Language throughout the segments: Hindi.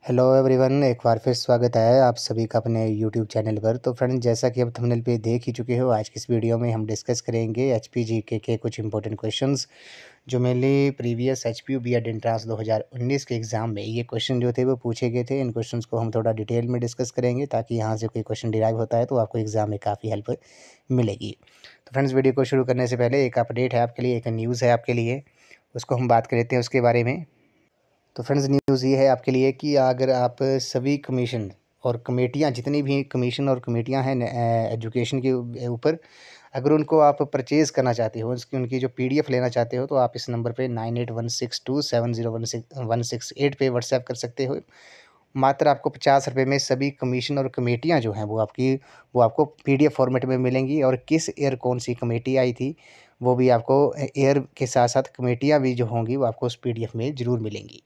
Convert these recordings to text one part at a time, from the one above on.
हेलो एवरीवन, एक बार फिर स्वागत है आप सभी का अपने यूट्यूब चैनल पर। तो फ्रेंड्स, जैसा कि अब थंबनेल पे देख ही चुके हो, आज की इस वीडियो में हम डिस्कस करेंगे एचपीजीके के कुछ इंपॉर्टेंट क्वेश्चंस जो mainly previous HPU BEd entrance 2019 के एग्ज़ाम में ये क्वेश्चन जो थे वो पूछे गए थे। इन क्वेश्चंस को हम थोड़ा डिटेल में डिस्कस करेंगे ताकि यहाँ से कोई क्वेश्चन डिराइव होता है तो आपको एग्ज़ाम में काफ़ी हेल्प मिलेगी। तो फ्रेंड्स, वीडियो को शुरू करने से पहले एक अपडेट है आपके लिए, एक न्यूज़ है आपके लिए, उसको हम बात कर लेते हैं उसके बारे में। तो फ्रेंड्स, न्यूज़ ये है आपके लिए कि अगर आप सभी कमीशन और कमेटियाँ, जितनी भी कमीशन और कमेटियाँ हैं एजुकेशन के ऊपर, अगर उनको आप परचेज़ करना चाहते हो, उसकी उनकी जो पीडीएफ लेना चाहते हो, तो आप इस नंबर पे 9816270168 पे व्हाट्सएप कर सकते हो। मात्र आपको 50 रुपये में सभी कमीशन और कमेटियाँ जो हैं वो आपको पीडीएफ फॉर्मेट में मिलेंगी। और किस ईयर कौन सी कमेटी आई थी वो भी आपको ईयर के साथ साथ कमेटियाँ भी जो होंगी वो आपको उस पीडीएफ में ज़रूर मिलेंगी।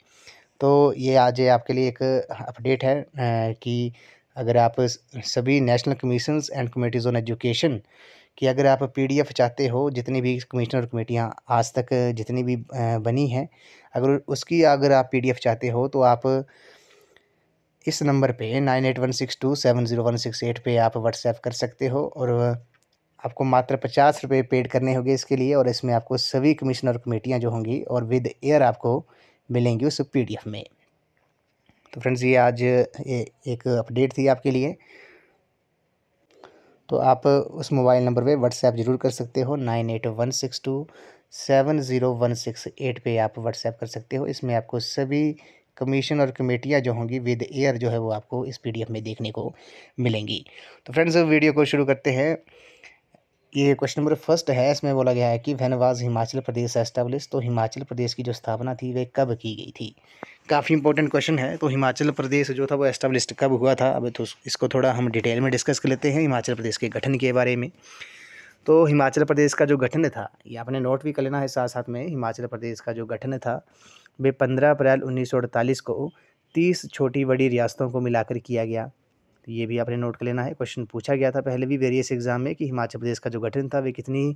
तो ये आज आपके लिए एक अपडेट है कि अगर आप सभी national commissions and committees on education की अगर आप पीडीएफ चाहते हो, जितनी भी कमिश्नर और कमेटियाँ आज तक जितनी भी बनी हैं, अगर आप पीडीएफ चाहते हो तो आप इस नंबर पे 9816270168 पे आप व्हाट्सएप कर सकते हो। और आपको मात्र 50 रुपये पेड करने होंगे इसके लिए, और इसमें आपको सभी कमिश्नर और कमेटियाँ जो होंगी और विद ईयर आपको मिलेंगी उस पीडीएफ में। तो फ्रेंड्स, ये आज एक अपडेट थी आपके लिए। तो आप उस मोबाइल नंबर पे व्हाट्सएप ज़रूर कर सकते हो, 9816270168 पे आप व्हाट्सएप कर सकते हो। इसमें आपको सभी कमीशन और कमेटियाँ जो होंगी विद ईयर जो है वो आपको इस पीडीएफ में देखने को मिलेंगी। तो फ्रेंड्स, वीडियो को शुरू करते हैं। ये क्वेश्चन नंबर फर्स्ट है, इसमें बोला गया है कि when was Himachal Pradesh establish, तो हिमाचल प्रदेश की जो स्थापना थी वे कब की गई थी। काफ़ी इंपॉर्टेंट क्वेश्चन है। तो हिमाचल प्रदेश जो था वो एस्टेब्लिश कब हुआ था, अब तो इसको थोड़ा हम डिटेल में डिस्कस कर लेते हैं हिमाचल प्रदेश के गठन के बारे में। तो हिमाचल प्रदेश का जो गठन था, ये आपने नोट भी कर लेना है साथ साथ में। हिमाचल प्रदेश का जो गठन था वे 15 अप्रैल 1948 को 30 छोटी बड़ी रियासतों को मिलाकर किया गया। तो ये भी आपने नोट कर लेना है। क्वेश्चन पूछा गया था पहले भी वेरियस एग्जाम में कि हिमाचल प्रदेश का जो गठन था वे कितनी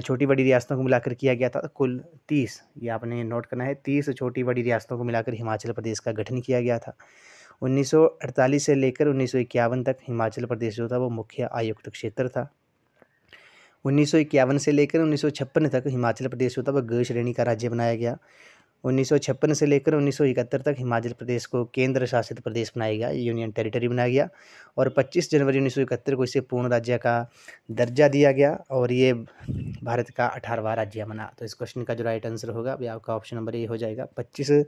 छोटी बड़ी रियासतों को मिलाकर किया गया था। कुल 30, ये आपने नोट करना है, 30 छोटी बड़ी रियासतों को मिलाकर हिमाचल प्रदेश का गठन किया गया था। 1948 से लेकर 1951 तक हिमाचल प्रदेश जो था वो मुख्य आयुक्त क्षेत्र था। 1951 से लेकर 1956 तक हिमाचल प्रदेश जो था वह ग श्रेणी का राज्य बनाया गया। 1956 से लेकर 1971 तक हिमाचल प्रदेश को केंद्र शासित प्रदेश बनाया गया, यूनियन टेरिटरी बनाया गया। और 25 जनवरी 1971 को इसे पूर्ण राज्य का दर्जा दिया गया और ये भारत का 18वां राज्य बना। तो इस क्वेश्चन का जो राइट आंसर होगा अभी आपका ऑप्शन नंबर ए हो जाएगा। 25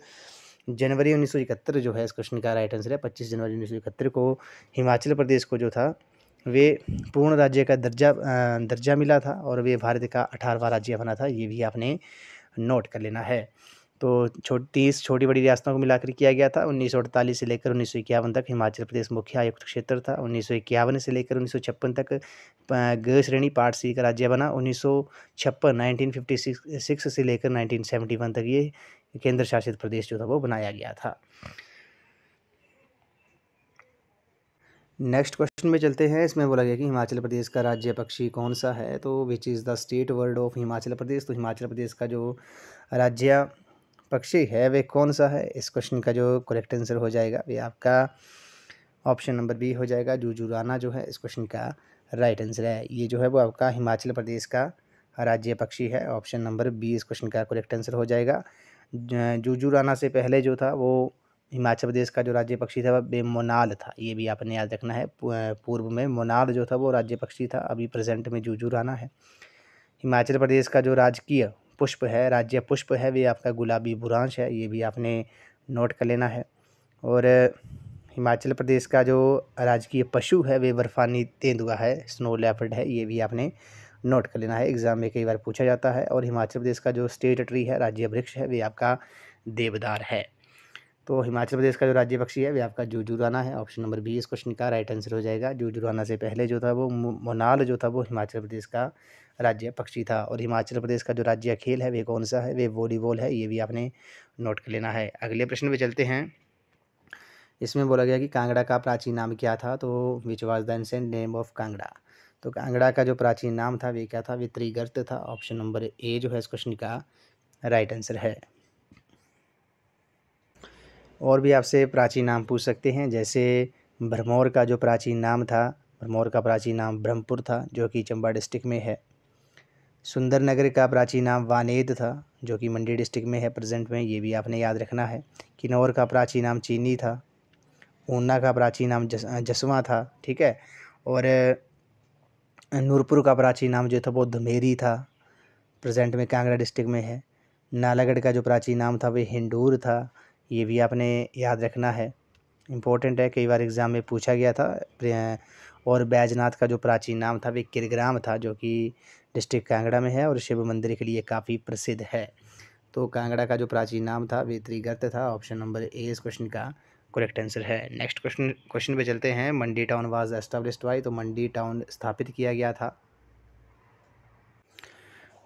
जनवरी 1971 जो है इस क्वेश्चन का राइट आंसर है। 25 जनवरी 1971 को हिमाचल प्रदेश को जो था वे पूर्ण राज्य का दर्जा मिला था और वे भारत का 18वां राज्य बना था। ये भी आपने नोट कर लेना है। तो 30 छोटी बड़ी रियासतों को मिलाकर किया गया था। 1948 से लेकर 1951 तक हिमाचल प्रदेश मुख्य आयुक्त क्षेत्र था। 1951 से लेकर 1956 तक ग श्रेणी पार्ट सी का राज्य बना। 1956 से लेकर 1971 तक ये केंद्र शासित प्रदेश जो था वो बनाया गया था। नेक्स्ट क्वेश्चन में चलते हैं। इसमें बोला गया कि हिमाचल प्रदेश का राज्य पक्षी कौन सा है, तो which is the state bird of Himachal Pradesh. तो हिमाचल प्रदेश का जो राज्य पक्षी है वे कौन सा है। इस क्वेश्चन का जो करेक्ट आंसर हो जाएगा वे आपका ऑप्शन नंबर बी हो जाएगा। जुजुराना जो है इस क्वेश्चन का राइट आंसर है। ये जो है वो आपका हिमाचल प्रदेश का राज्य पक्षी है। ऑप्शन नंबर बी इस क्वेश्चन का करेक्ट आंसर हो जाएगा। जुजुराना से पहले जो था वो हिमाचल प्रदेश का जो राज्य पक्षी था वह मोनाल था। ये भी आपने याद रखना है। पूर्व में मोनाल जो था वो राज्य पक्षी था, अभी प्रेजेंट में जुजुराना है। हिमाचल प्रदेश का जो राजकीय पुष्प है, राज्य पुष्प है, वे आपका गुलाबी बुरांश है। ये भी आपने नोट कर लेना है। और हिमाचल प्रदेश का जो राजकीय पशु है वे बर्फानी तेंदुआ है, स्नो लेपर्ड है। ये भी आपने नोट कर लेना है, एग्जाम में कई बार पूछा जाता है। और हिमाचल प्रदेश का जो स्टेट ट्री है, राज्य वृक्ष है, वे आपका देवदार है। तो हिमाचल प्रदेश का जो राज्य पक्षी है वे आपका जुजुराना है। ऑप्शन नंबर बी इस क्वेश्चन का राइट आंसर हो जाएगा। जुजुराना से पहले जो था वो मोनाल जो था वो हिमाचल प्रदेश का राज्य पक्षी था। और हिमाचल प्रदेश का जो राज्य खेल है वे कौन सा है, वे वॉलीबॉल है। ये भी आपने नोट कर लेना है। अगले प्रश्न पे चलते हैं। इसमें बोला गया कि कांगड़ा का प्राचीन नाम क्या था, तो which was the ancient name of Kangra. तो कांगड़ा का जो प्राचीन नाम था वे क्या था, वे त्रिगर्त था। ऑप्शन नंबर ए जो है इस क्वेश्चन का राइट आंसर है। और भी आपसे प्राचीन नाम पूछ सकते हैं, जैसे भरमौर का जो प्राचीन नाम था, भरमौर का प्राचीन नाम ब्रह्मपुर था जो कि चंबा डिस्ट्रिक्ट में है। सुंदरनगर का प्राचीन नाम वानेद था जो कि मंडी डिस्ट्रिक्ट में है प्रेजेंट में, ये भी आपने याद रखना है। किन्नौर का प्राचीन नाम चीनी था। ऊना का प्राचीन नाम जसवा था, ठीक है। और नूरपुर का प्राचीन नाम जो था वो धमेरी था, प्रेजेंट में कांगड़ा डिस्ट्रिक्ट में है। नालागढ़ का जो प्राचीन नाम था वह हिंडूर था, ये भी आपने याद रखना है, इम्पोर्टेंट है, कई बार एग्ज़ाम में पूछा गया था। और बैजनाथ का जो प्राचीन नाम था वह किरग्राम था जो कि डिस्ट्रिक्ट कांगड़ा में है और शिव मंदिर के लिए काफ़ी प्रसिद्ध है। तो कांगड़ा का जो प्राचीन नाम था वे त्रिगर्त था। ऑप्शन नंबर ए इस क्वेश्चन का करेक्ट आंसर है। नेक्स्ट क्वेश्चन पे चलते हैं। मंडी टाउन वाज एस्टेब्लिश्ड बाय, तो मंडी टाउन स्थापित किया गया था।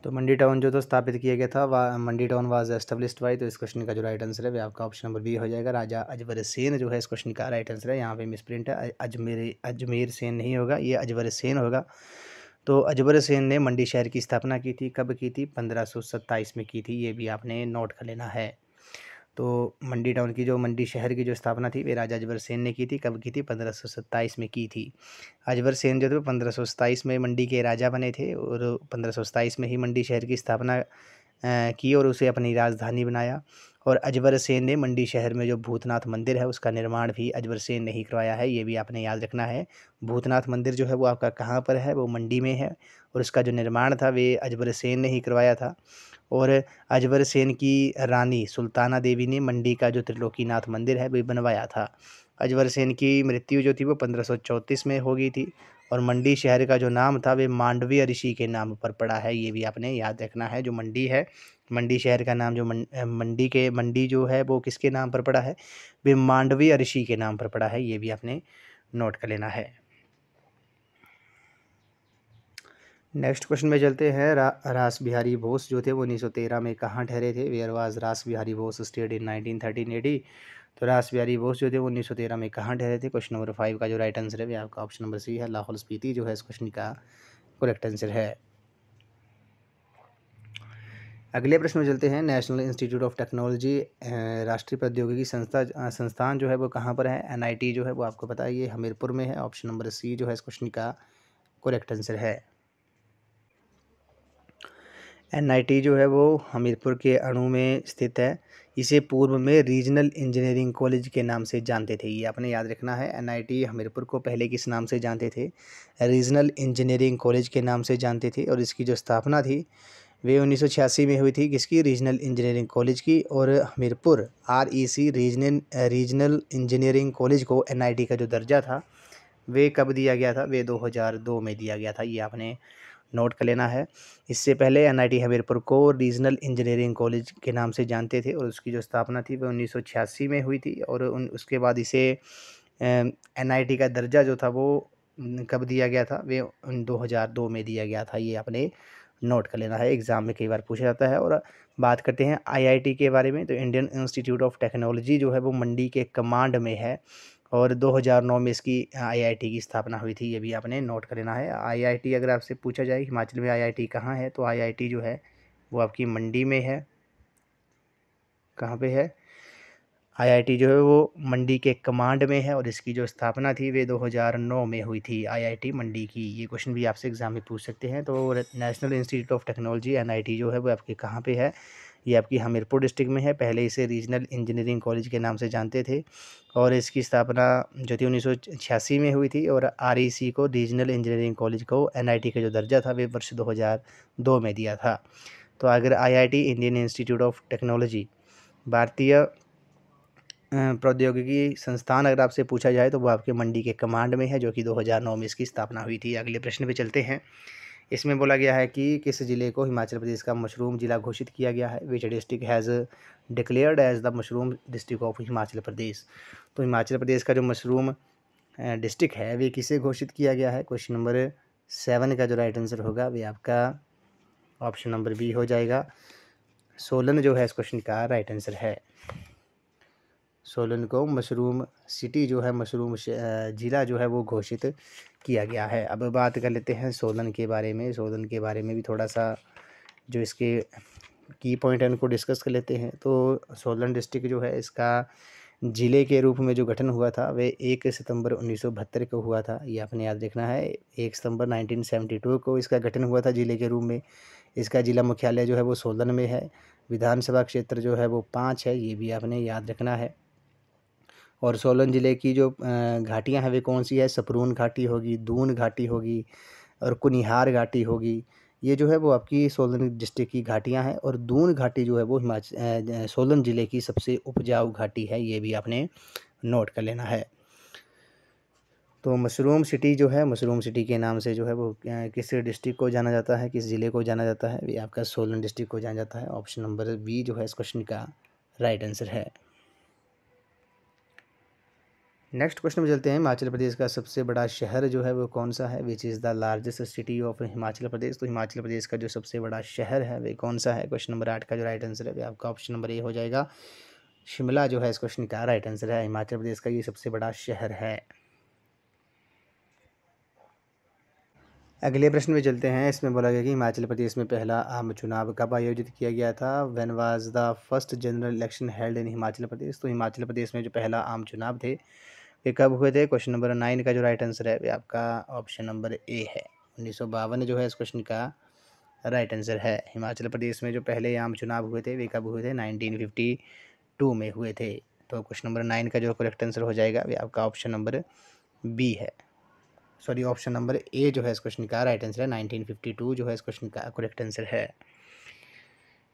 तो मंडी टाउन जो तो स्थापित किया गया था, मंडी टाउन वाज एस्टेब्लिश्ड बाय, तो इस क्वेश्चन का जो राइट आंसर है वह आपका ऑप्शन नंबर बी हो जाएगा, राजा अजबर सेन जो है इस क्वेश्चन का राइट आंसर है। यहाँ पे मिसप्रिंट है, अजमेर सेन नहीं होगा, ये अजबर सेन होगा। तो अजबर सेन ने मंडी शहर की स्थापना की थी, कब की थी? 1527 में की थी, ये भी आपने नोट कर लेना है। तो मंडी टाउन की जो मंडी शहर की जो स्थापना थी वे राजा अजबर सेन ने की थी, कब की थी? 1527 में की थी। अजबर सेन जो थे 1527 में मंडी के राजा बने थे और 1527 में ही मंडी शहर की स्थापना की और उसे अपनी राजधानी बनाया। और अजबर सेन ने मंडी शहर में जो भूतनाथ मंदिर है उसका निर्माण भी अजबर सेन ने ही करवाया है, ये भी आपने याद रखना है। भूतनाथ मंदिर जो है वो आपका कहाँ पर है? वो मंडी में है और उसका जो निर्माण था वे अजबर सेन ने ही करवाया था। और अजबर सेन की रानी सुल्ताना देवी ने मंडी का जो त्रिलोकीनाथ मंदिर है वे बनवाया था। अजबर सेन की मृत्यु जो थी वो 1534 में हो गई थी और मंडी शहर का जो नाम था वे मांडवीय ऋषि के नाम पर पड़ा है, ये भी आपने याद रखना है। जो मंडी है, मंडी शहर का नाम जो मंडी जो है वो किसके नाम पर पड़ा है? वे मांडवीय ऋषि के नाम पर पड़ा है, ये भी आपने नोट कर लेना है। नेक्स्ट क्वेश्चन में चलते हैं। रास बिहारी बोस जो थे वो 1913 में कहाँ ठहरे थे? वेयर वाज रास Bihari Bose stayed in 1913 AD। तो रास बिहारी बोस जो थे वो 1913 में कहाँ ठहरे थे? क्वेश्चन नंबर 5 का जो राइट आंसर है वो आपका ऑप्शन नंबर सी है, लाहौल स्पीति जो है इस क्वेश्चन का करेक्ट आंसर है। अगले प्रश्न में चलते हैं। नेशनल इंस्टीट्यूट ऑफ टेक्नोलॉजी राष्ट्रीय प्रौद्योगिकी संस्थान जो है वो कहाँ पर है? NIT जो है वो आपको पता है ये हमीरपुर में है, ऑप्शन नंबर सी जो है इस क्वेश्चन का करेक्ट आंसर है। NIT जो है वो हमीरपुर के अणु में स्थित है। इसे पूर्व में रीजनल इंजीनियरिंग कॉलेज के नाम से जानते थे, ये आपने याद रखना है। NIT हमीरपुर को पहले किस नाम से जानते थे? रीजनल इंजीनियरिंग कॉलेज के नाम से जानते थे और इसकी जो स्थापना थी वे 1986 में हुई थी, किसकी? रीजनल इंजीनियरिंग कॉलेज की। और Hamirpur REC regional engineering college को NIT का जो दर्जा था वे कब दिया गया था? वे 2002 में दिया गया था, ये आपने नोट कर लेना है। इससे पहले NIT हमीरपुर को रीजनल इंजीनियरिंग कॉलेज के नाम से जानते थे और उसकी जो स्थापना थी वह 1986 में हुई थी और उसके बाद इसे NIT का दर्जा जो था वो कब दिया गया था? वे 2002 में दिया गया था, ये आपने नोट कर लेना है, एग्ज़ाम में कई बार पूछा जाता है। और बात करते हैं IIT के बारे में, तो इंडियन इंस्टीट्यूट ऑफ टेक्नोलॉजी जो है वो मंडी के कमांड में है और 2009 में इसकी IIT की स्थापना हुई थी, ये भी आपने नोट कर लेना है। IIT अगर आपसे पूछा जाए हिमाचल में IIT कहाँ है, तो IIT जो है वो आपकी मंडी में है। कहाँ पे है? IIT जो है वो मंडी के कमांड में है और इसकी जो स्थापना थी वे 2009 में हुई थी, IIT मंडी की। ये क्वेश्चन भी आपसे एग्जाम में पूछ सकते हैं। तो national institute of technology NIT जो है वो आपके कहाँ पे है? ये आपकी हमीरपुर डिस्ट्रिक्ट में है। पहले इसे रीजनल इंजीनियरिंग कॉलेज के नाम से जानते थे और इसकी स्थापना जो थी 1986 में हुई थी और REC को रीजनल इंजीनियरिंग कॉलेज को NIT का जो दर्जा था वे वर्ष 2002 में दिया था। तो अगर IIT Indian institute of technology भारतीय प्रौद्योगिकी संस्थान अगर आपसे पूछा जाए तो वो आपके मंडी के कमांड में है जो कि 2009 में इसकी स्थापना हुई थी। अगले प्रश्न पे चलते हैं। इसमें बोला गया है कि किस ज़िले को हिमाचल प्रदेश का मशरूम ज़िला घोषित किया गया है? Which district has declared as the mushroom district of Himachal Pradesh. तो हिमाचल प्रदेश का जो मशरूम डिस्ट्रिक्ट है वे किसे घोषित किया गया है? क्वेश्चन नंबर 7 का जो राइट आंसर होगा वे आपका ऑप्शन नंबर बी हो जाएगा, सोलन जो है इस क्वेश्चन का राइट आंसर है। सोलन को मशरूम सिटी जो है, मशरूम ज़िला जो है वो घोषित किया गया है। अब बात कर लेते हैं सोलन के बारे में। सोलन के बारे में भी थोड़ा सा जो इसके की पॉइंट है उनको डिस्कस कर लेते हैं। तो सोलन डिस्ट्रिक्ट जो है इसका जिले के रूप में जो गठन हुआ था वे 1 सितंबर 1972 को हुआ था, ये आपने याद रखना है। 1 सितंबर 1972 को इसका गठन हुआ था जिले के रूप में। इसका जिला मुख्यालय जो है वो सोलन में है। विधानसभा क्षेत्र जो है वो 5 है, ये भी आपने याद रखना है। और सोलन ज़िले की जो घाटियाँ हैं वे कौन सी है, सपरून घाटी होगी, दून घाटी होगी और कुनिहार घाटी होगी। ये जो है वो आपकी सोलन डिस्ट्रिक्ट की घाटियाँ हैं। और दून घाटी जो है वो सोलन ज़िले की सबसे उपजाऊ घाटी है, ये भी आपने नोट कर लेना है। तो मशरूम सिटी जो है, मशरूम सिटी के नाम से जो है वो किस डिस्ट्रिक्ट को जाना जाता है, किस ज़िले को जाना जाता है, ये आपका सोलन डिस्ट्रिक्ट को जाना जाता है। ऑप्शन नंबर बी जो है इस क्वेश्चन का राइट आंसर है। नेक्स्ट क्वेश्चन में चलते हैं। हिमाचल प्रदेश का सबसे बड़ा शहर जो है वो कौन सा है, which is the largest city of Himachal Pradesh. तो हिमाचल प्रदेश का जो सबसे बड़ा शहर है वे कौन सा है। क्वेश्चन नंबर 8 का जो राइट आंसर है वे आपका ऑप्शन नंबर ए हो जाएगा। शिमला जो है इस क्वेश्चन का राइट आंसर है। हिमाचल प्रदेश का ये सबसे बड़ा शहर है। अगले प्रश्न में चलते हैं। इसमें बोला गया कि हिमाचल प्रदेश में पहला आम चुनाव कब आयोजित किया गया था। When was the first general election held in Himachal Pradesh. तो हिमाचल प्रदेश में जो पहला आम चुनाव थे ये कब हुए थे। क्वेश्चन नंबर 9 का जो राइट आंसर है वे आपका ऑप्शन नंबर ए है। 1952 जो है इस क्वेश्चन का राइट आंसर है। हिमाचल प्रदेश में जो पहले आम चुनाव हुए थे वे कब हुए थे, 1952 में हुए थे। तो क्वेश्चन नंबर 9 का जो करेक्ट आंसर हो जाएगा वे आपका ऑप्शन नंबर बी है, सॉरी ऑप्शन नंबर ए जो है इस क्वेश्चन का राइट आंसर है। 1952 जो है इस क्वेश्चन का करेक्ट आंसर है।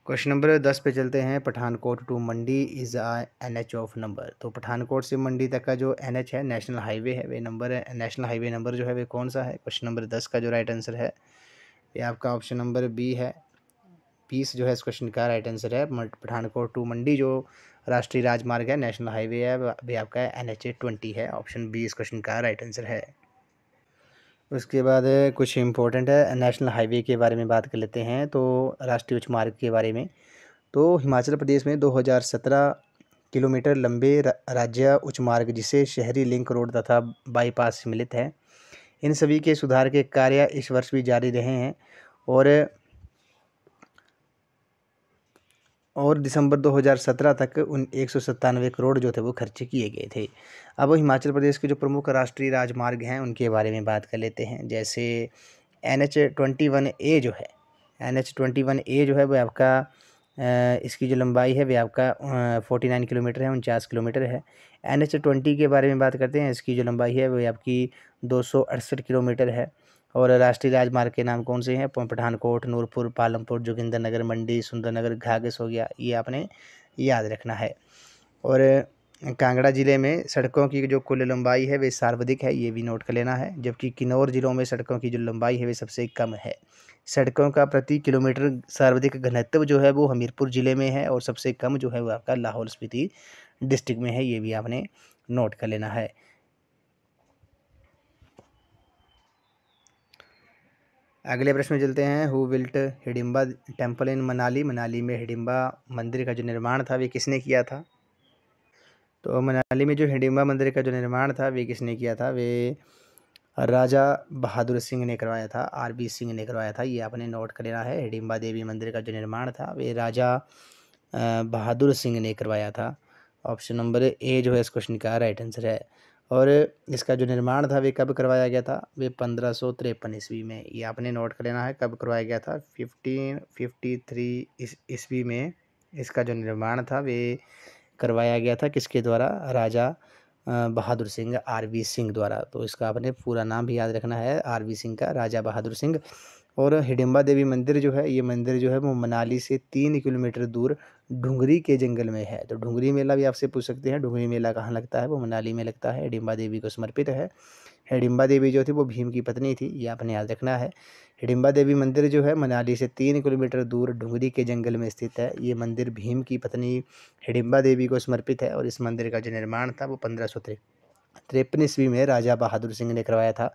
क्वेश्चन नंबर 10 पे चलते हैं। Pathankot to Mandi is NH of number. तो पठानकोट से मंडी तक का जो NH है, नेशनल हाईवे है, वे नंबर है, नेशनल हाईवे नंबर जो है वे कौन सा है। क्वेश्चन नंबर 10 का जो राइट आंसर है ये आपका ऑप्शन नंबर बी है। 20 जो है इस क्वेश्चन का राइट आंसर है। पठानकोट टू मंडी जो राष्ट्रीय राजमार्ग है, नेशनल हाईवे है, वे आपका NH 20 है। ऑप्शन बी इस क्वेश्चन का राइट आंसर है। उसके बाद कुछ इम्पोर्टेंट है नेशनल हाईवे के बारे में बात कर लेते हैं। तो राष्ट्रीय उच्च मार्ग के बारे में, तो हिमाचल प्रदेश में 2017 किलोमीटर लंबे राज्य उच्च मार्ग जिसे शहरी लिंक रोड तथा बाईपास सम्मिलित है, इन सभी के सुधार के कार्य इस वर्ष भी जारी रहे हैं। और दिसंबर 2017 तक 197 करोड़ जो थे वो खर्च किए गए थे। अब हिमाचल प्रदेश के जो प्रमुख राष्ट्रीय राजमार्ग हैं उनके बारे में बात कर लेते हैं। जैसे NH 21A जो है, NH 21A जो है वो आपका इसकी जो लंबाई है वे आपका 49 किलोमीटर है, 49 किलोमीटर है। NH 20 के बारे में बात करते हैं। इसकी जो लंबाई है वो आपकी 268 किलोमीटर है। और राष्ट्रीय राजमार्ग के नाम कौन से हैं, पठानकोट, नूरपुर, पालमपुर, जोगिंद्रनगर, मंडी, सुंदरनगर, घाघस हो गया, ये आपने याद रखना है। और कांगड़ा ज़िले में सड़कों की जो कुल लंबाई है वे सर्वाधिक है, ये भी नोट कर लेना है। जबकि किन्नौर ज़िलों में सड़कों की जो लंबाई है वे सबसे कम है। सड़कों का प्रति किलोमीटर सर्वाधिक घनत्व जो है वो हमीरपुर ज़िले में है और सबसे कम जो है वो आपका लाहौल स्पीति डिस्ट्रिक्ट में है, ये भी आपने नोट कर लेना है। अगले प्रश्न में चलते हैं। Who built Hidimba temple in Manali. Manali में हिडिंबा मंदिर का जो निर्माण था वे किसने किया था। तो मनाली में जो हिडिंबा मंदिर का जो निर्माण था वे किसने किया था, वे राजा बहादुर सिंह ने करवाया था, RB सिंह ने करवाया था, ये आपने नोट कर लेना है। हिडिंबा देवी मंदिर का जो निर्माण था वे राजा बहादुर सिंह ने करवाया था। ऑप्शन नंबर ए जो है इस क्वेश्चन का राइट आंसर है। और इसका जो निर्माण था वे कब करवाया गया था, वे 1553 ईस्वी में, ये आपने नोट कर लेना है कब करवाया गया था। 1553 ईस्वी में इसका जो निर्माण था वे करवाया गया था, किसके द्वारा, राजा बहादुर सिंह, RB सिंह द्वारा। तो इसका आपने पूरा नाम भी याद रखना है, RB सिंह का, राजा बहादुर सिंह। और हिडिंबा देवी मंदिर जो है, ये मंदिर जो है वो मनाली से 3 किलोमीटर दूर ढुंगरी के जंगल में है। तो ढुंगरी मेला भी आपसे पूछ सकते हैं, ढुंगरी मेला कहाँ लगता है, वो मनाली में लगता है, हिडिंबा देवी को समर्पित है। हिडिंबा देवी जो थी वो भीम की पत्नी थी, ये आपने याद रखना है। हिडिंबा देवी मंदिर जो है मनाली से 3 किलोमीटर दूर ढुंगरी के जंगल में स्थित है। ये मंदिर भीम की पत्नी हिडिंबा देवी को समर्पित है। और इस मंदिर का जो निर्माण था वो 1553 ईस्वी में राजा बहादुर सिंह ने करवाया था।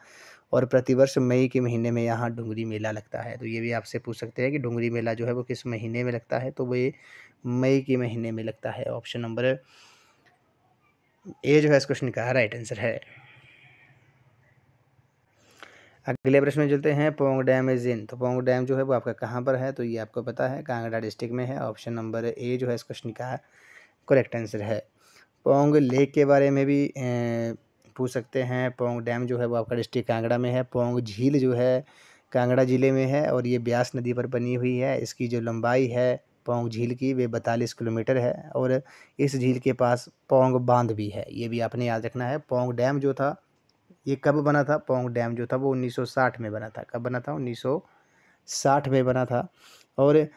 और प्रतिवर्ष मई के महीने में यहाँ डुंगरी मेला लगता है। तो ये भी आपसे पूछ सकते हैं कि डुंगरी मेला जो है वो किस महीने में लगता है, तो वो ये मई के महीने में लगता है। ऑप्शन नंबर ए जो है इस क्वेश्चन का राइट आंसर है। अगले प्रश्न में चलते हैं। Pong dam is in. तो पोंग डैम जो है वो आपका कहाँ पर है, तो ये आपको पता है, कांगड़ा डिस्ट्रिक्ट में है। ऑप्शन नंबर ए जो है इस क्वेश्चन का करेक्ट आंसर है। पोंग लेक के बारे में भी पूछ सकते हैं। पोंग डैम जो है वो आपका डिस्ट्रिक्ट कांगड़ा में है। पोंग झील जो है कांगड़ा ज़िले में है और ये ब्यास नदी पर बनी हुई है। इसकी जो लंबाई है पोंग झील की वे 42 किलोमीटर है और इस झील के पास पोंग बांध भी है, ये भी आपने याद रखना है। पोंग डैम जो था ये कब बना था? पोंग डैम जो था वो 1960 में बना था। कब बना था? 1960 में बना था। और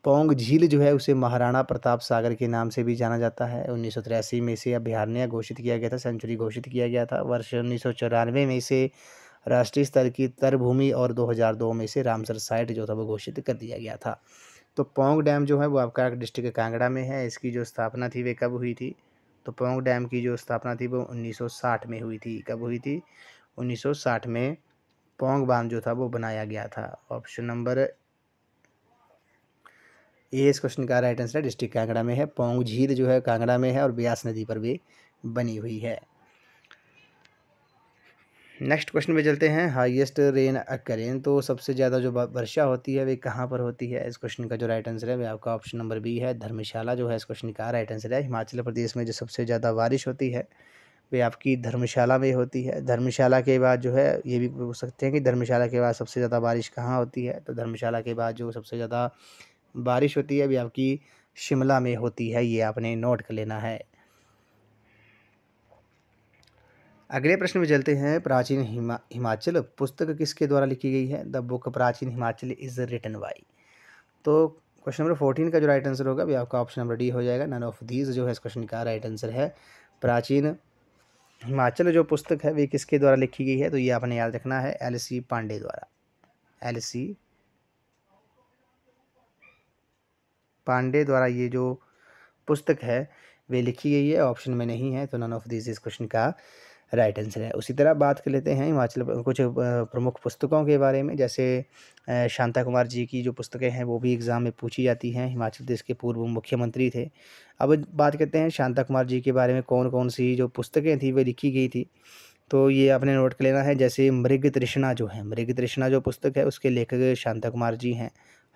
पोंग झील जो है उसे महाराणा प्रताप सागर के नाम से भी जाना जाता है। 1983 में इसे अभयारण्य घोषित किया गया था, सेंचुरी घोषित किया गया था। वर्ष 1994 में इसे राष्ट्रीय स्तर की तरभूमि और 2002 में इसे रामसर साइट जो था वो घोषित कर दिया गया था। तो पोंग डैम जो है वो आपका डिस्ट्रिक्ट कांगड़ा में है। इसकी जो स्थापना थी वे कब हुई थी? तो पोंग डैम की जो स्थापना थी वो 1960 में हुई थी। कब हुई थी? 1960 में पोंग बांध जो था वो बनाया गया था। ऑप्शन नंबर ए इस क्वेश्चन का राइट आंसर है, डिस्ट्रिक्ट कांगड़ा में है। पोंग झील जो है कांगड़ा में है और ब्यास नदी पर भी बनी हुई है। नेक्स्ट क्वेश्चन पे चलते हैं। हाईएस्ट रेन अकरेन, तो सबसे ज़्यादा जो वर्षा होती है वे कहाँ पर होती है? इस क्वेश्चन का जो राइट आंसर है वे आपका ऑप्शन नंबर बी है, धर्मशाला जो है इस क्वेश्चन का राइट आंसर है। हिमाचल प्रदेश में जो सबसे ज़्यादा बारिश होती है वे आपकी धर्मशाला में होती है। धर्मशाला के बाद जो है ये भी पूछ सकते हैं कि धर्मशाला के बाद सबसे ज़्यादा बारिश कहाँ होती है? तो धर्मशाला के बाद जो सबसे ज़्यादा बारिश होती है वे आपकी शिमला में होती है, ये आपने नोट कर लेना है। अगले प्रश्न में चलते हैं। प्राचीन हिमाचल पुस्तक किसके द्वारा लिखी गई है? द बुक प्राचीन हिमाचल इज रिटन बाई। तो क्वेश्चन नंबर 14 का जो राइट आंसर होगा भी आपका ऑप्शन नंबर डी हो जाएगा। नन ऑफ दीज जो है इस क्वेश्चन का राइट आंसर है। प्राचीन हिमाचल जो पुस्तक है वे किसके द्वारा लिखी गई है? तो ये आपने याद रखना है, एल.सी. पांडे द्वारा। एल.सी. पांडे द्वारा ये जो पुस्तक है वे लिखी गई है। ऑप्शन में नहीं है, तो नन ऑफ दिस इस क्वेश्चन का राइट आंसर है। उसी तरह बात कर लेते हैं हिमाचल कुछ प्रमुख पुस्तकों के बारे में। जैसे शांता कुमार जी की जो पुस्तकें हैं वो भी एग्ज़ाम में पूछी जाती हैं। हिमाचल प्रदेश के पूर्व मुख्यमंत्री थे। अब बात करते हैं शांता कुमार जी के बारे में, कौन कौन सी जो पुस्तकें थी वे लिखी गई थी। तो ये आपने नोट कर लेना है। जैसे मृग तृष्णा जो है, मृग तृष्णा जो पुस्तक है उसके लेखक शांता कुमार जी हैं।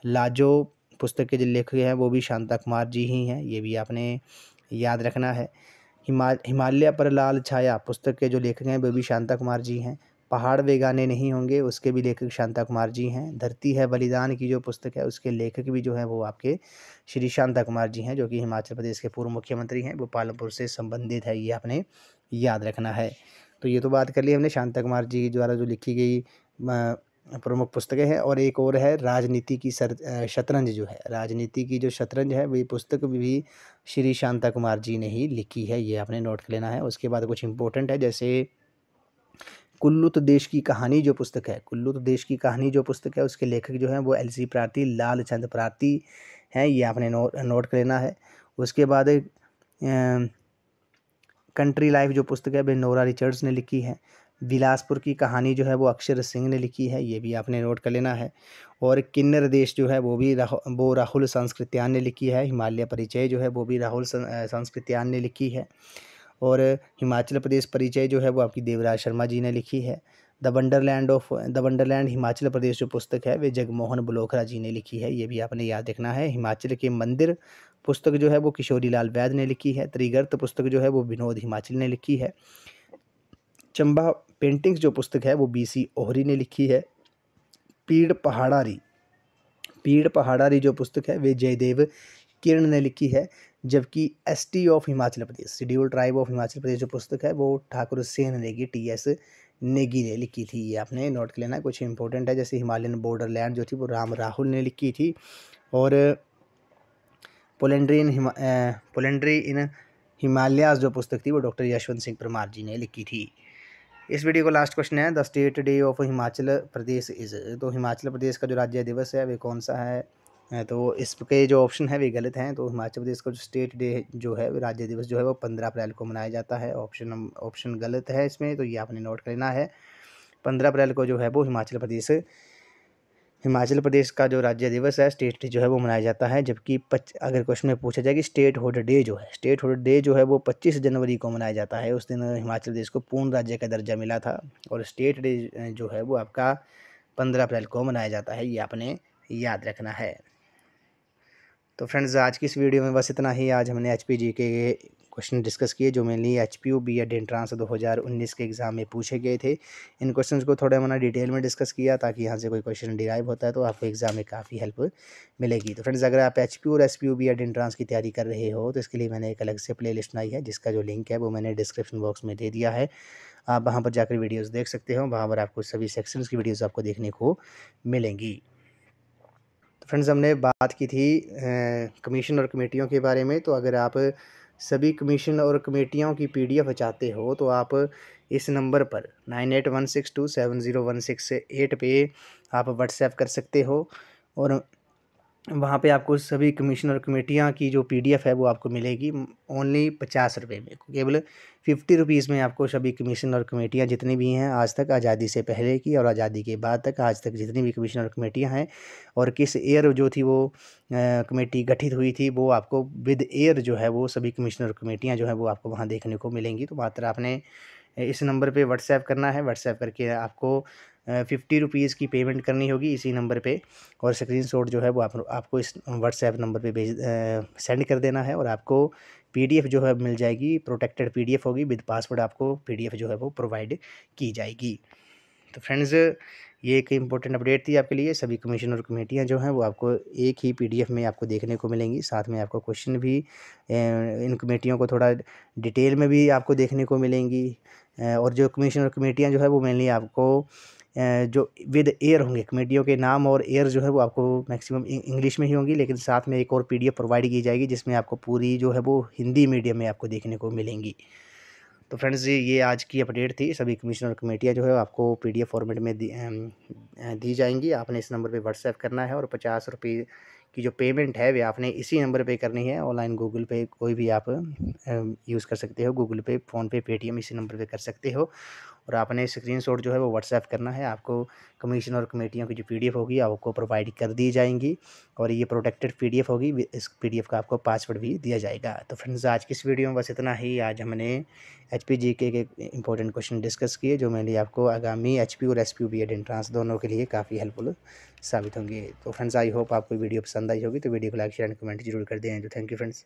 लाजो पुस्तक के जो लेखक हैं वो भी शांता कुमार जी ही हैं, ये भी आपने याद रखना है। हिमालय पर लाल छाया पुस्तक के जो लेखक हैं वो भी शांता कुमार जी हैं। पहाड़ वे गाने नहीं होंगे उसके भी लेखक शांता कुमार जी हैं। धरती है बलिदान की जो पुस्तक है उसके लेखक भी जो हैं वो आपके श्री शांता कुमार जी हैं, जो कि हिमाचल प्रदेश के पूर्व मुख्यमंत्री हैं। वो पालमपुर से संबंधित है, ये आपने याद रखना है। तो ये तो बात कर ली हमने शांता कुमार जी द्वारा जो लिखी गई प्रमुख पुस्तकें हैं। और एक और है राजनीति की शतरंज जो है, राजनीति की जो शतरंज है वही पुस्तक भी श्री शांता कुमार जी ने ही लिखी है, ये आपने नोट कर लेना है। उसके बाद कुछ इंपॉर्टेंट है, जैसे कुल्लू देश की कहानी जो पुस्तक है, कुल्लू देश की कहानी जो पुस्तक है उसके लेखक जो हैं वो एल.सी. प्रार्ती, लाल चंद प्रार्ती हैं, ये आपने नोट कर लेना है। उसके बाद कंट्री लाइफ जो पुस्तक है वह नोरा रिचर्ड्स ने लिखी है। बिलासपुर की कहानी जो है वो अक्षर सिंह ने लिखी है, ये भी आपने नोट कर लेना है। और किन्नर देश जो है वो भी राहुल संस्कृत्यान ने लिखी है। हिमालय परिचय जो है वो भी राहुल संस्कृत्यान ने लिखी है। और हिमाचल प्रदेश परिचय जो है वो आपकी देवराज शर्मा जी ने लिखी है। द वंडरलैंड हिमाचल प्रदेश जो पुस्तक है वे जगमोहन बलोखरा जी ने लिखी है, ये भी आपने याद रखना है। हिमाचल के मंदिर पुस्तक जो है वो किशोरी लाल वैद ने लिखी है। त्रिगर्त पुस्तक जो है वो विनोद हिमाचल ने लिखी है। चंबा पेंटिंग्स जो पुस्तक है वो बी.सी. ओहरी ने लिखी है। पीड़ पहाड़ारी जो पुस्तक है वे जयदेव किरण ने लिखी है। जबकि ST of Himachal Pradesh, schedule tribe of Himachal Pradesh जो पुस्तक है वो ठाकुर सेन नेगी, टी.एस. नेगी ने लिखी थी, ये आपने नोट कर लेना है। कुछ इंपॉर्टेंट है, जैसे हिमालयन बॉर्डरलैंड जो थी वो राम राहुल ने लिखी थी। और पोलेंड्री इन हिमालयाज जो पुस्तक थी वो डॉक्टर यशवंत सिंह परमार जी ने लिखी थी। इस वीडियो को लास्ट क्वेश्चन है, the state day of Himachal Pradesh is, तो हिमाचल प्रदेश का जो राज्य दिवस है वे कौन सा है? तो इसके जो ऑप्शन है वे गलत हैं। तो हिमाचल प्रदेश का जो स्टेट डे जो है राज्य दिवस जो है वो 15 अप्रैल को मनाया जाता है। ऑप्शन गलत है इसमें, तो ये आपने नोट करना है। 15 अप्रैल को जो है वो हिमाचल प्रदेश का जो राज्य दिवस है, स्टेट डे जो है वो मनाया जाता है। जबकि अगर क्वेश्चन में पूछा जाए कि स्टेट हुड डे जो है वो 25 जनवरी को मनाया जाता है। उस दिन हिमाचल प्रदेश को पूर्ण राज्य का दर्जा मिला था। और स्टेट डे जो है वो आपका 15 अप्रैल को मनाया जाता है, ये आपने याद रखना है। तो फ्रेंड्स आज की इस वीडियो में बस इतना ही। आज हमने HPG के क्वेश्चन डिस्कस किए जो मेनली HPU B.Ed एंट्रांस 2019 के एग्ज़ाम में पूछे गए थे। इन क्वेश्चंस को थोड़ा मैंने डिटेल में डिस्कस किया ताकि यहाँ से कोई क्वेश्चन डिराइव होता है तो आपको एग्ज़ाम में काफ़ी हेल्प मिलेगी। तो फ्रेंड्स, अगर आप HPU और SPU B.Ed एंट्रांस की तैयारी कर रहे हो तो इसके लिए मैंने एक अलग से प्लेलिस्ट बनाई है, जिसका जो लिंक है वो मैंने डिस्क्रिप्शन बॉक्स में दे दिया है। आप वहाँ पर जाकर वीडियोज़ देख सकते हो, वहाँ पर आपको सभी सेक्शंस की वीडियोज़ आपको देखने को मिलेंगी। तो फ्रेंड्स, हमने बात की थी कमीशन और कमेटियों के बारे में। तो अगर आप सभी कमीशन और कमेटियों की PDF चाहते हो तो आप इस नंबर पर 9816270168 पे आप व्हाट्सएप कर सकते हो, और वहाँ पे आपको सभी कमीशन और कमेटियाँ की जो PDF है वो आपको मिलेगी ओनली 50 रुपये में। केवल 50 रुपीज़ में आपको सभी कमीशन और कमेटियाँ जितनी भी हैं आज तक, आज़ादी से पहले की और आज़ादी के बाद तक आज तक जितनी भी कमीशन और कमेटियाँ हैं और किस ईयर जो थी वो कमेटी गठित हुई थी, वो आपको विद ईयर जो है वो सभी कमीशन और कमेटियाँ जो है वो आपको वहाँ देखने को मिलेंगी। तो मात्र आपने इस नंबर पे व्हाट्सएप करना है। व्हाट्सएप करके आपको 50 रुपीज़ की पेमेंट करनी होगी इसी नंबर पे, और स्क्रीनशॉट जो है वो आपको इस व्हाट्सएप नंबर पे सेंड कर देना है, और आपको PDF जो है मिल जाएगी। प्रोटेक्टेड PDF होगी, विद पासवर्ड आपको PDF जो है वो प्रोवाइड की जाएगी। तो फ्रेंड्स, ये एक इम्पोर्टेंट अपडेट थी आपके लिए। सभी कमीशन और कमेटियाँ जो हैं वो आपको एक ही PDF में आपको देखने को मिलेंगी। साथ में आपको क्वेश्चन भी इन कमेटियों को थोड़ा डिटेल में भी आपको देखने को मिलेंगी। और जो कमीशन और कमेटियाँ जो है वो मेनली आपको जो विद ईयर होंगे, कमेटियों के नाम और ईयर जो है वो आपको मैक्सिमम इंग्लिश में ही होंगी, लेकिन साथ में एक और PDF प्रोवाइड की जाएगी जिसमें आपको पूरी जो है वो हिंदी मीडियम में आपको देखने को मिलेंगी। तो फ्रेंड्स जी, ये आज की अपडेट थी। सभी कमीशन और कमेटियाँ जो है आपको PDF फॉर्मेट में दी जाएंगी। आपने इस नंबर पे व्हाट्सएप करना है, और 50 रुपये की जो पेमेंट है वे आपने इसी नंबर पे करनी है। ऑनलाइन गूगल पे कोई भी आप यूज़ कर सकते हो, गूगल पे, फ़ोनपे, पेटीएम इसी नंबर पे कर सकते हो, और आपने स्क्रीनशॉट जो है वो व्हाट्सएप करना है। आपको कमीशन और कमेटियों की जो PDF होगी आपको प्रोवाइड कर दी जाएंगी, और ये प्रोटेक्टेड PDF होगी। इस PDF का आपको पासवर्ड भी दिया जाएगा। तो फ्रेंड्स, आज की इस वीडियो में बस इतना ही। आज हमने HPGK के इंपॉर्टेंट क्वेश्चन डिस्कस किए जो मैंने आपको आगामी HPU और SPU B.Ed एंट्रांस दोनों के लिए काफ़ी हेल्पफुल साबित होंगे। तो फ्रेंड्स, आई होप आपको वीडियो पसंद आई होगी। तो वीडियो को लाइक, शेयर एंड कमेंट जरूर कर दें। तो थैंक यू फ्रेंड्स।